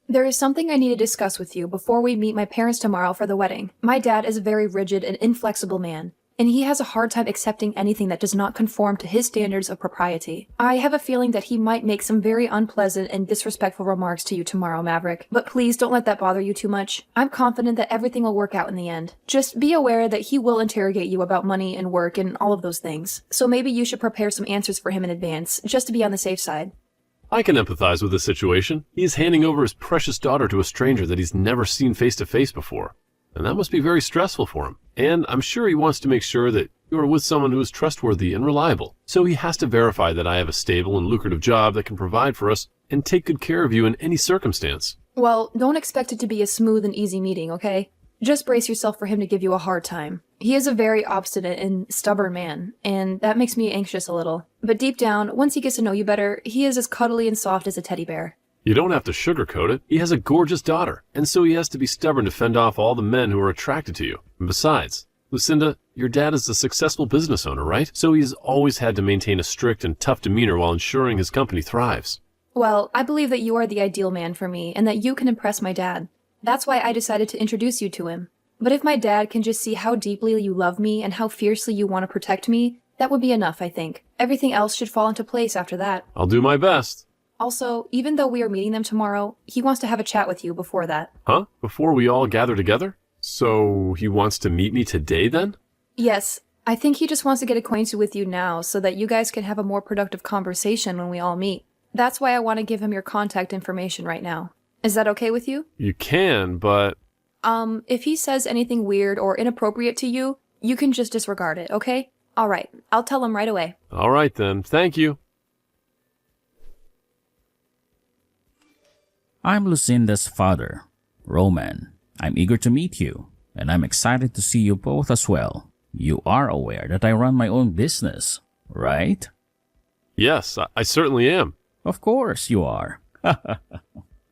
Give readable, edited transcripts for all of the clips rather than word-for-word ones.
There is something I need to discuss with you before we meet my parents tomorrow for the wedding. My dad is a very rigid and inflexible man, and he has a hard time accepting anything that does not conform to his standards of propriety. I have a feeling that he might make some very unpleasant and disrespectful remarks to you tomorrow, Maverick. But please don't let that bother you too much. I'm confident that everything will work out in the end. Just be aware that he will interrogate you about money and work and all of those things. So maybe you should prepare some answers for him in advance, just to be on the safe side. I can empathize with this situation. He is handing over his precious daughter to a stranger that he's never seen face to face before. And that must be very stressful for him. And I'm sure he wants to make sure that you are with someone who is trustworthy and reliable. So he has to verify that I have a stable and lucrative job that can provide for us and take good care of you in any circumstance. Well, don't expect it to be a smooth and easy meeting, okay? Just brace yourself for him to give you a hard time. He is a very obstinate and stubborn man, and that makes me anxious a little. But deep down, once he gets to know you better, he is as cuddly and soft as a teddy bear. You don't have to sugarcoat it. He has a gorgeous daughter, and so he has to be stubborn to fend off all the men who are attracted to you. And besides, Lucinda, your dad is a successful business owner, right? So he's always had to maintain a strict and tough demeanor while ensuring his company thrives. Well, I believe that you are the ideal man for me, and that you can impress my dad. That's why I decided to introduce you to him. But if my dad can just see how deeply you love me and how fiercely you want to protect me, that would be enough, I think. Everything else should fall into place after that. I'll do my best. Also, even though we are meeting them tomorrow, he wants to have a chat with you before that. Huh? Before we all gather together? So he wants to meet me today then? Yes. I think he just wants to get acquainted with you now so that you guys can have a more productive conversation when we all meet. That's why I want to give him your contact information right now. Is that okay with you? You can, but... If he says anything weird or inappropriate to you, you can just disregard it, okay? Alright, I'll tell him right away. Alright then, thank you. I'm Lucinda's father, Roman. I'm eager to meet you, and I'm excited to see you both as well. You are aware that I run my own business, right? Yes, I certainly am. Of course you are.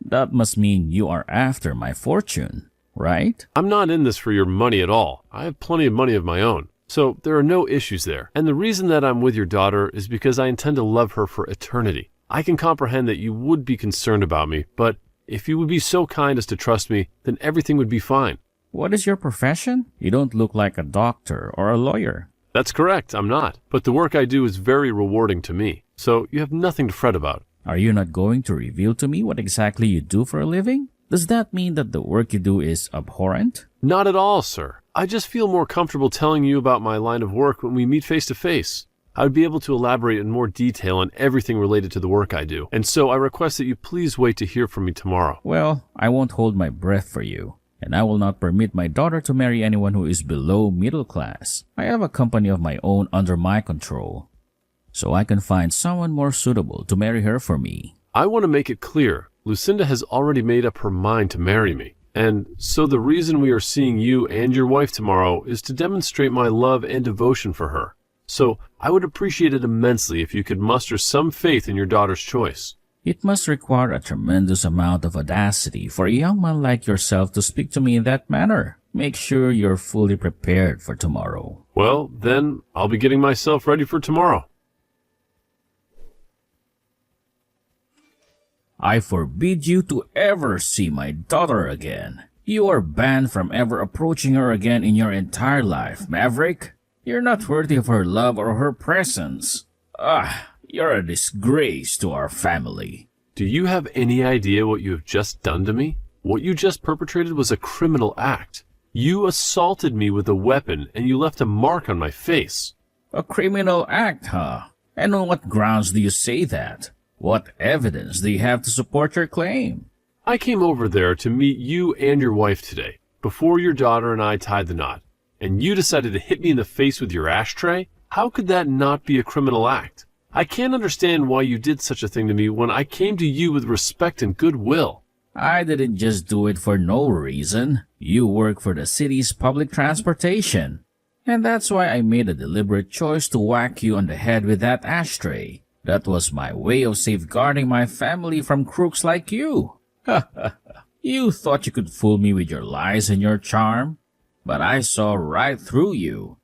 That must mean you are after my fortune, right? I'm not in this for your money at all. I have plenty of money of my own. So there are no issues there. And the reason that I'm with your daughter is because I intend to love her for eternity. I can comprehend that you would be concerned about me, but if you would be so kind as to trust me, then everything would be fine. What is your profession? You don't look like a doctor or a lawyer. That's correct, I'm not. But the work I do is very rewarding to me, so you have nothing to fret about. Are you not going to reveal to me what exactly you do for a living? Does that mean that the work you do is abhorrent? Not at all, sir. I just feel more comfortable telling you about my line of work when we meet face to face. I would be able to elaborate in more detail on everything related to the work I do, and so I request that you please wait to hear from me tomorrow. Well, I won't hold my breath for you, and I will not permit my daughter to marry anyone who is below middle class. I have a company of my own under my control, so I can find someone more suitable to marry her for me. I want to make it clear, Lucinda has already made up her mind to marry me, and so the reason we are seeing you and your wife tomorrow is to demonstrate my love and devotion for her. So I would appreciate it immensely if you could muster some faith in your daughter's choice. It must require a tremendous amount of audacity for a young man like yourself to speak to me in that manner. Make sure you're fully prepared for tomorrow. Well, then I'll be getting myself ready for tomorrow. I forbid you to ever see my daughter again. You are banned from ever approaching her again in your entire life, Maverick. You're not worthy of her love or her presence. You're a disgrace to our family. Do you have any idea what you have just done to me? What you just perpetrated was a criminal act. You assaulted me with a weapon and you left a mark on my face. A criminal act, huh? And on what grounds do you say that? What evidence do you have to support your claim? I came over there to meet you and your wife today, before your daughter and I tied the knot. And you decided to hit me in the face with your ashtray? How could that not be a criminal act? I can't understand why you did such a thing to me when I came to you with respect and goodwill. I didn't just do it for no reason. You work for the city's public transportation. And that's why I made a deliberate choice to whack you on the head with that ashtray. That was my way of safeguarding my family from crooks like you. You thought you could fool me with your lies and your charm? But I saw right through you.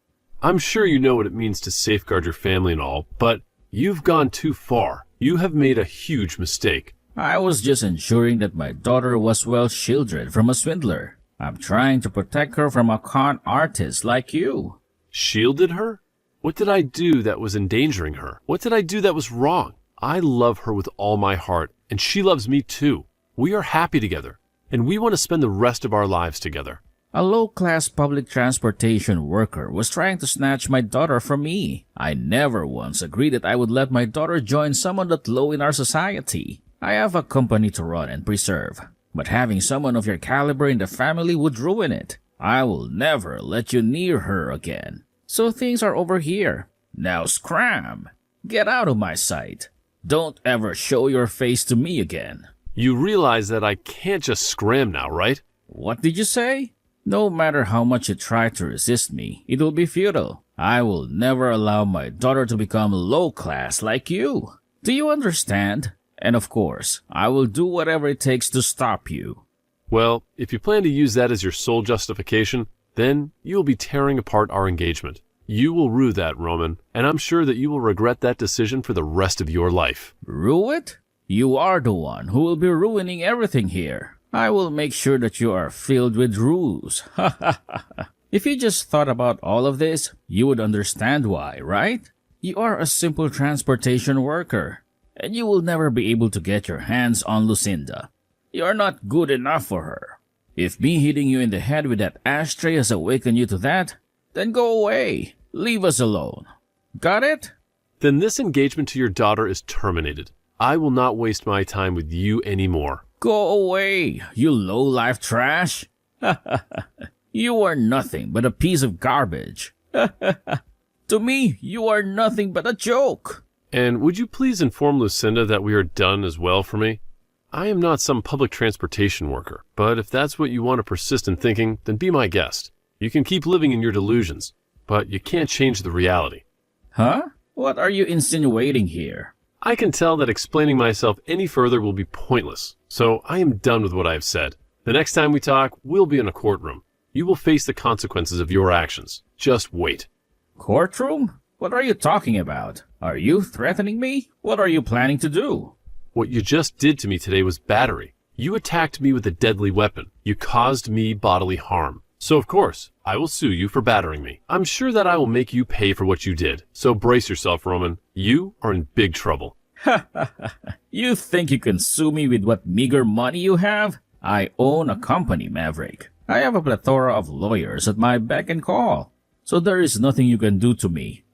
I'm sure you know what it means to safeguard your family and all, but you've gone too far. You have made a huge mistake. I was just ensuring that my daughter was well shielded from a swindler. I'm trying to protect her from a con artist like you. Shielded her? What did I do that was endangering her? What did I do that was wrong? I love her with all my heart, and she loves me too. We are happy together, and we want to spend the rest of our lives together. A low-class public transportation worker was trying to snatch my daughter from me. I never once agreed that I would let my daughter join someone that low in our society. I have a company to run and preserve, but having someone of your caliber in the family would ruin it. I will never let you near her again. So things are over here. Now scram! Get out of my sight. Don't ever show your face to me again. You realize that I can't just scram now, right? What did you say? No matter how much you try to resist me, it will be futile. I will never allow my daughter to become low class like you. Do you understand? And of course, I will do whatever it takes to stop you. Well, if you plan to use that as your sole justification, then you will be tearing apart our engagement. You will rue that, Roman, and I'm sure that you will regret that decision for the rest of your life. Rue it? You are the one who will be ruining everything here. I will make sure that you are filled with ruse. If you just thought about all of this, you would understand why, right? You are a simple transportation worker, and you will never be able to get your hands on Lucinda. You are not good enough for her. If me hitting you in the head with that ashtray has awakened you to that, then go away. Leave us alone. Got it? Then this engagement to your daughter is terminated. I will not waste my time with you anymore. Go away, you low-life trash. You are nothing but a piece of garbage. To me, you are nothing but a joke. And would you please inform Lucinda that we are done as well for me? I am not some public transportation worker, but if that's what you want to persist in thinking, then be my guest. You can keep living in your delusions, but you can't change the reality. Huh? What are you insinuating here? I can tell that explaining myself any further will be pointless, so I am done with what I have said. The next time we talk, we'll be in a courtroom. You will face the consequences of your actions. Just wait. Courtroom? What are you talking about? Are you threatening me? What are you planning to do? What you just did to me today was battery. You attacked me with a deadly weapon. You caused me bodily harm. So of course, I will sue you for battering me. I'm sure that I will make you pay for what you did. So brace yourself, Roman. You are in big trouble. You think you can sue me with what meager money you have? I own a company, Maverick. I have a plethora of lawyers at my beck and call. So there is nothing you can do to me.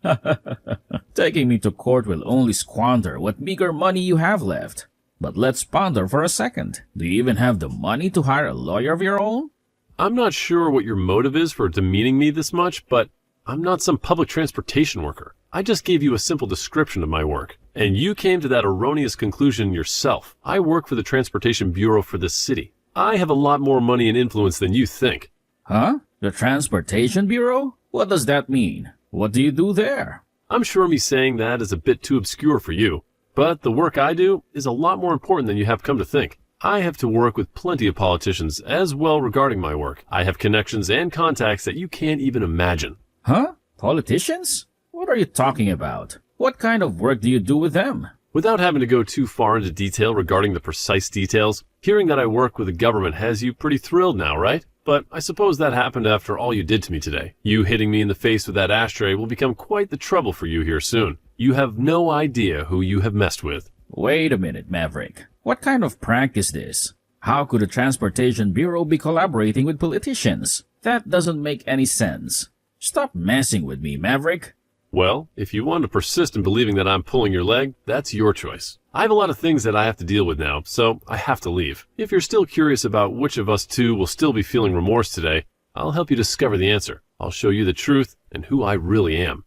Taking me to court will only squander what meager money you have left. But let's ponder for a second. Do you even have the money to hire a lawyer of your own? I'm not sure what your motive is for demeaning me this much, but I'm not some public transportation worker. I just gave you a simple description of my work, and you came to that erroneous conclusion yourself. I work for the Transportation Bureau for this city. I have a lot more money and influence than you think. Huh? The Transportation Bureau? What does that mean? What do you do there? I'm sure me saying that is a bit too obscure for you, but the work I do is a lot more important than you have come to think. I have to work with plenty of politicians as well regarding my work. I have connections and contacts that you can't even imagine. Huh? Politicians? What are you talking about? What kind of work do you do with them? Without having to go too far into detail regarding the precise details, hearing that I work with the government has you pretty thrilled now, right? But I suppose that happened after all you did to me today. You hitting me in the face with that ashtray will become quite the trouble for you here soon. You have no idea who you have messed with. Wait a minute, Maverick. What kind of prank is this? How could the Transportation Bureau be collaborating with politicians? That doesn't make any sense. Stop messing with me, Maverick. Well, if you want to persist in believing that I'm pulling your leg, that's your choice. I have a lot of things that I have to deal with now, so I have to leave. If you're still curious about which of us two will still be feeling remorse today, I'll help you discover the answer. I'll show you the truth and who I really am.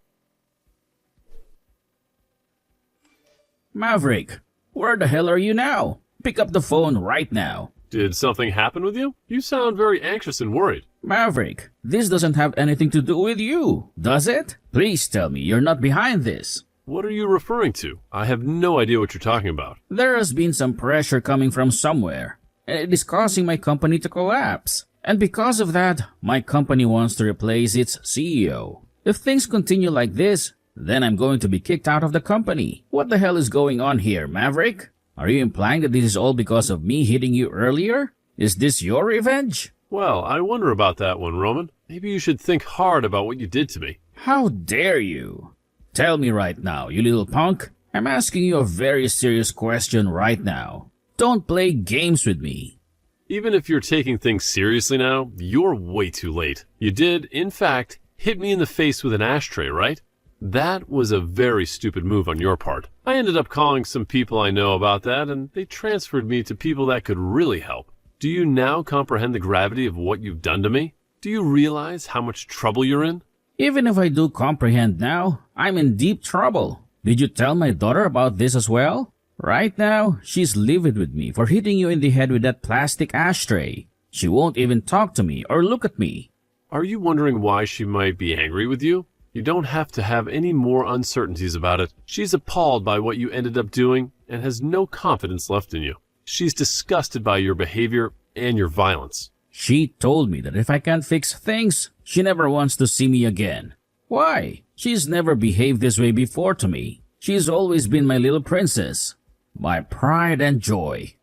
Maverick, where the hell are you now? Pick up the phone right now. Did something happen with you? You sound very anxious and worried. Maverick, this doesn't have anything to do with you, does it? Please tell me you're not behind this. What are you referring to? I have no idea what you're talking about. There has been some pressure coming from somewhere, and it is causing my company to collapse. And because of that, my company wants to replace its CEO. If things continue like this, then I'm going to be kicked out of the company. What the hell is going on here, Maverick? Are you implying that this is all because of me hitting you earlier? Is this your revenge? Well, I wonder about that one, Roman. Maybe you should think hard about what you did to me. How dare you? Tell me right now, you little punk. I'm asking you a very serious question right now. Don't play games with me. Even if you're taking things seriously now, you're way too late. You did, in fact, hit me in the face with an ashtray, right? That was a very stupid move on your part. I ended up calling some people I know about that, and they transferred me to people that could really help. Do you now comprehend the gravity of what you've done to me? Do you realize how much trouble you're in? Even if I do comprehend now, I'm in deep trouble. Did you tell my daughter about this as well? Right now, she's livid with me for hitting you in the head with that plastic ashtray. She won't even talk to me or look at me. Are you wondering why she might be angry with you? You don't have to have any more uncertainties about it. She's appalled by what you ended up doing and has no confidence left in you. She's disgusted by your behavior and your violence. She told me that if I can't fix things, she never wants to see me again. Why? She's never behaved this way before to me. She's always been my little princess, my pride and joy.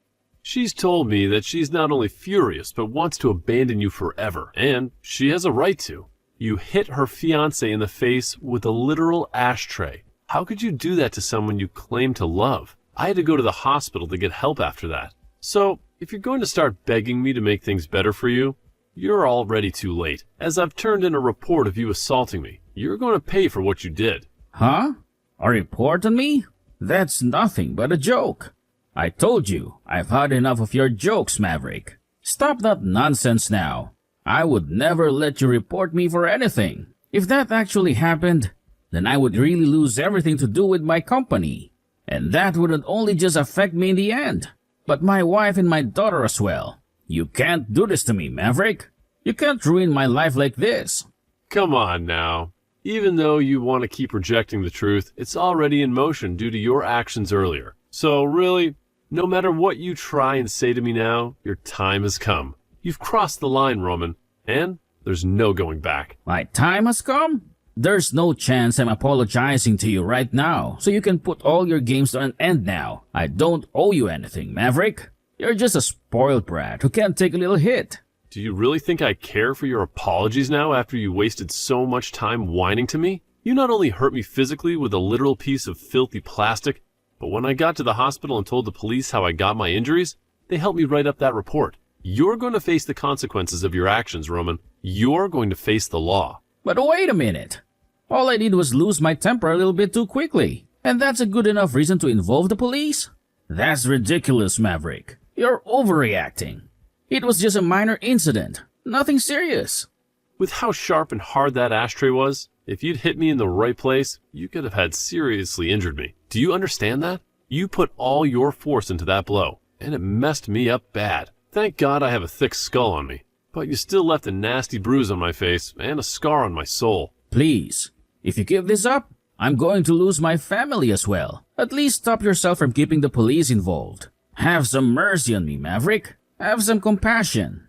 She's told me that she's not only furious, but wants to abandon you forever. And she has a right to. You hit her fiancé in the face with a literal ashtray. How could you do that to someone you claim to love? I had to go to the hospital to get help after that. So, if you're going to start begging me to make things better for you, you're already too late, as I've turned in a report of you assaulting me. You're going to pay for what you did. Huh? A report on me? That's nothing but a joke. I told you, I've had enough of your jokes, Maverick. Stop that nonsense now. I would never let you report me for anything. If that actually happened, then I would really lose everything to do with my company. And that wouldn't only just affect me in the end, but my wife and my daughter as well. You can't do this to me, Maverick. You can't ruin my life like this. Come on now. Even though you want to keep rejecting the truth, it's already in motion due to your actions earlier. So really, no matter what you try and say to me now, your time has come. You've crossed the line, Roman, and there's no going back. My time has come? There's no chance I'm apologizing to you right now, so you can put all your games to an end now. I don't owe you anything, Maverick. You're just a spoiled brat who can't take a little hit. Do you really think I care for your apologies now after you wasted so much time whining to me? You not only hurt me physically with a literal piece of filthy plastic, but when I got to the hospital and told the police how I got my injuries, they helped me write up that report. You're going to face the consequences of your actions, Roman. You're going to face the law. But wait a minute. All I did was lose my temper a little bit too quickly. And that's a good enough reason to involve the police? That's ridiculous, Maverick. You're overreacting. It was just a minor incident. Nothing serious. With how sharp and hard that ashtray was, if you'd hit me in the right place, you could have had seriously injured me. Do you understand that? You put all your force into that blow, and it messed me up bad. Thank God I have a thick skull on me, but you still left a nasty bruise on my face and a scar on my soul. Please, if you give this up, I'm going to lose my family as well. At least stop yourself from keeping the police involved. Have some mercy on me, Maverick. Have some compassion.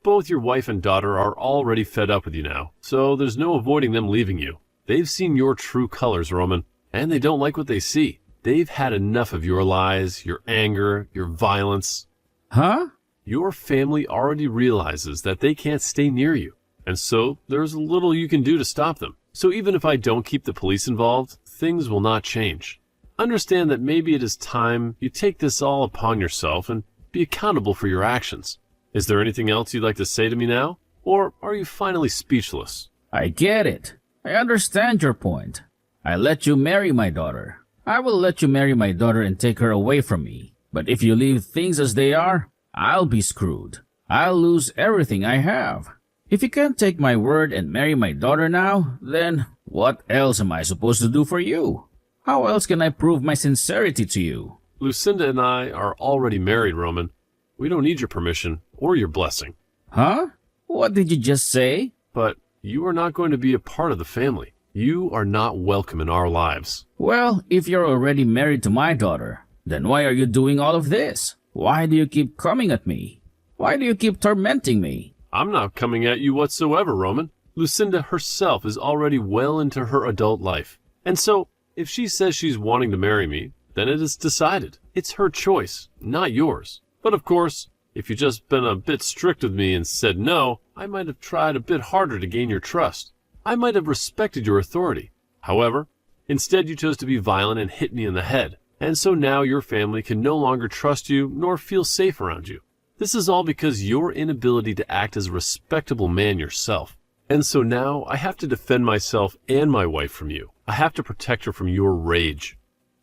Both your wife and daughter are already fed up with you now, so there's no avoiding them leaving you. They've seen your true colors, Roman, and they don't like what they see. They've had enough of your lies, your anger, your violence. Huh? Your family already realizes that they can't stay near you, and so there's little you can do to stop them. So even if I don't keep the police involved, things will not change. Understand that maybe it is time you take this all upon yourself and be accountable for your actions. Is there anything else you'd like to say to me now? Or are you finally speechless? I get it. I understand your point. I let you marry my daughter. I will let you marry my daughter and take her away from me. But if you leave things as they are, I'll be screwed. I'll lose everything I have. If you can't take my word and marry my daughter now, then what else am I supposed to do for you? How else can I prove my sincerity to you? Lucinda and I are already married, Roman. We don't need your permission or your blessing. Huh? What did you just say? But you are not going to be a part of the family. You are not welcome in our lives. Well, if you're already married to my daughter, then why are you doing all of this? Why do you keep coming at me? Why do you keep tormenting me? I'm not coming at you whatsoever, Roman. Lucinda herself is already well into her adult life. And so, if she says she's wanting to marry me, then it is decided. It's her choice, not yours. But of course, if you'd just been a bit strict with me and said no, I might have tried a bit harder to gain your trust. I might have respected your authority. However, instead you chose to be violent and hit me in the head. And so now your family can no longer trust you nor feel safe around you. This is all because your inability to act as a respectable man yourself. And so now I have to defend myself and my wife from you. I have to protect her from your rage.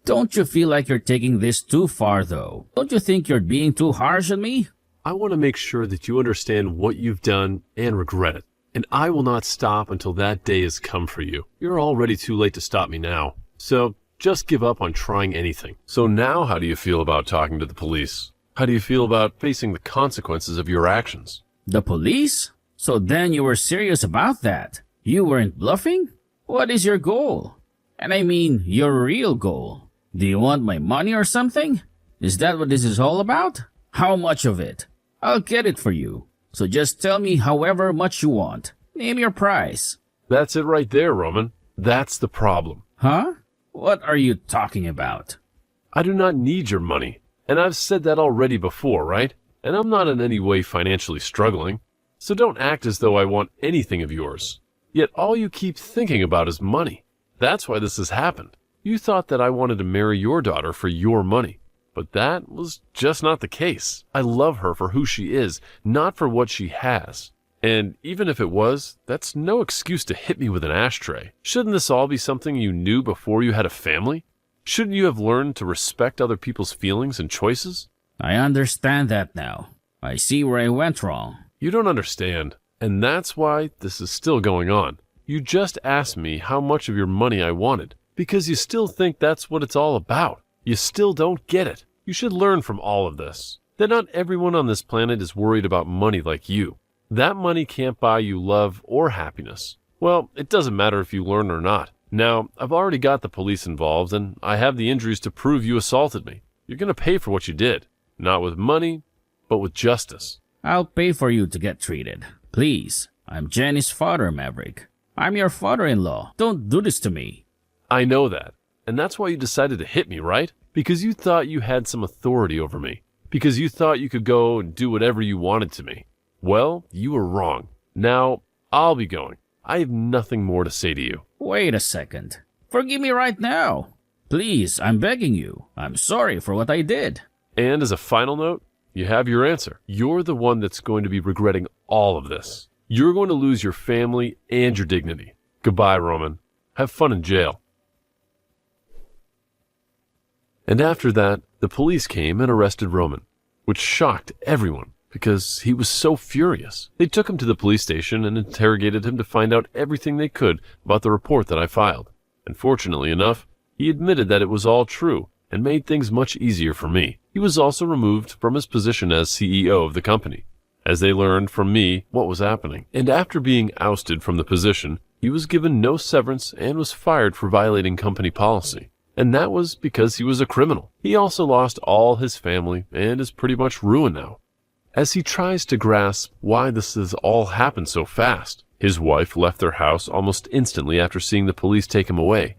Don't you feel like you're taking this too far, though? Don't you think you're being too harsh on me? I want to make sure that you understand what you've done and regret it. And I will not stop until that day has come for you. You're already too late to stop me now. So just give up on trying anything. So now how do you feel about talking to the police? How do you feel about facing the consequences of your actions? The police? So then you were serious about that? You weren't bluffing? What is your goal? And I mean, your real goal. Do you want my money or something? Is that what this is all about? How much of it? I'll get it for you. So just tell me however much you want. Name your price. That's it right there, Roman. That's the problem. Huh? What are you talking about? I do not need your money. And I've said that already before, right? And I'm not in any way financially struggling. So don't act as though I want anything of yours. Yet all you keep thinking about is money. That's why this has happened. You thought that I wanted to marry your daughter for your money. But that was just not the case. I love her for who she is, not for what she has. And even if it was, that's no excuse to hit me with an ashtray. Shouldn't this all be something you knew before you had a family? Shouldn't you have learned to respect other people's feelings and choices? I understand that now. I see where I went wrong. You don't understand. And that's why this is still going on. You just asked me how much of your money I wanted, because you still think that's what it's all about. You still don't get it. You should learn from all of this, that not everyone on this planet is worried about money like you. That money can't buy you love or happiness. Well, it doesn't matter if you learn or not. Now, I've already got the police involved, and I have the injuries to prove you assaulted me. You're going to pay for what you did. Not with money, but with justice. I'll pay for you to get treated. Please, I'm Jenny's father, Maverick. I'm your father-in-law. Don't do this to me. I know that. And that's why you decided to hit me, right? Because you thought you had some authority over me. Because you thought you could go and do whatever you wanted to me. Well, you were wrong. Now, I'll be going. I have nothing more to say to you. Wait a second. Forgive me right now. Please, I'm begging you. I'm sorry for what I did. And as a final note, you have your answer. You're the one that's going to be regretting all of this. You're going to lose your family and your dignity. Goodbye, Roman. Have fun in jail. And after that, the police came and arrested Roman, which shocked everyone because he was so furious. They took him to the police station and interrogated him to find out everything they could about the report that I filed. And fortunately enough, he admitted that it was all true and made things much easier for me. He was also removed from his position as CEO of the company, as they learned from me what was happening. And after being ousted from the position, he was given no severance and was fired for violating company policy. And that was because he was a criminal. He also lost all his family and is pretty much ruined now. As he tries to grasp why this has all happened so fast, his wife left their house almost instantly after seeing the police take him away,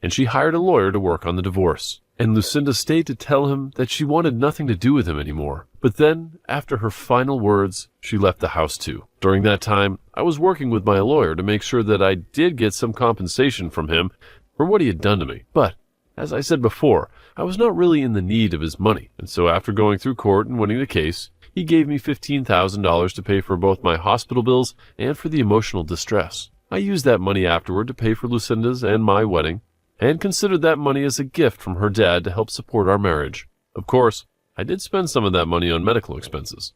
and she hired a lawyer to work on the divorce. And Lucinda stayed to tell him that she wanted nothing to do with him anymore. But then, after her final words, she left the house too. During that time, I was working with my lawyer to make sure that I did get some compensation from him for what he had done to me. But, as I said before, I was not really in the need of his money. And so after going through court and winning the case, he gave me $15,000 to pay for both my hospital bills and for the emotional distress. I used that money afterward to pay for Lucinda's and my wedding, and considered that money as a gift from her dad to help support our marriage. Of course, I did spend some of that money on medical expenses,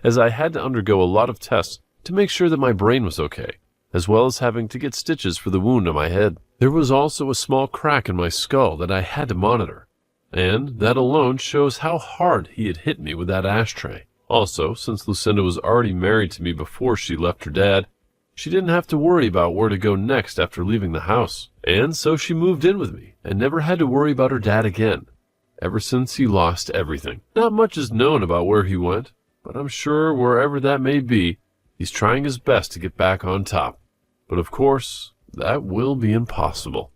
as I had to undergo a lot of tests to make sure that my brain was okay, as well as having to get stitches for the wound on my head. There was also a small crack in my skull that I had to monitor, and that alone shows how hard he had hit me with that ashtray. Also, since Lucinda was already married to me before she left her dad, she didn't have to worry about where to go next after leaving the house. And so she moved in with me and never had to worry about her dad again, ever since he lost everything. Not much is known about where he went, but I'm sure wherever that may be, he's trying his best to get back on top. But of course, that will be impossible.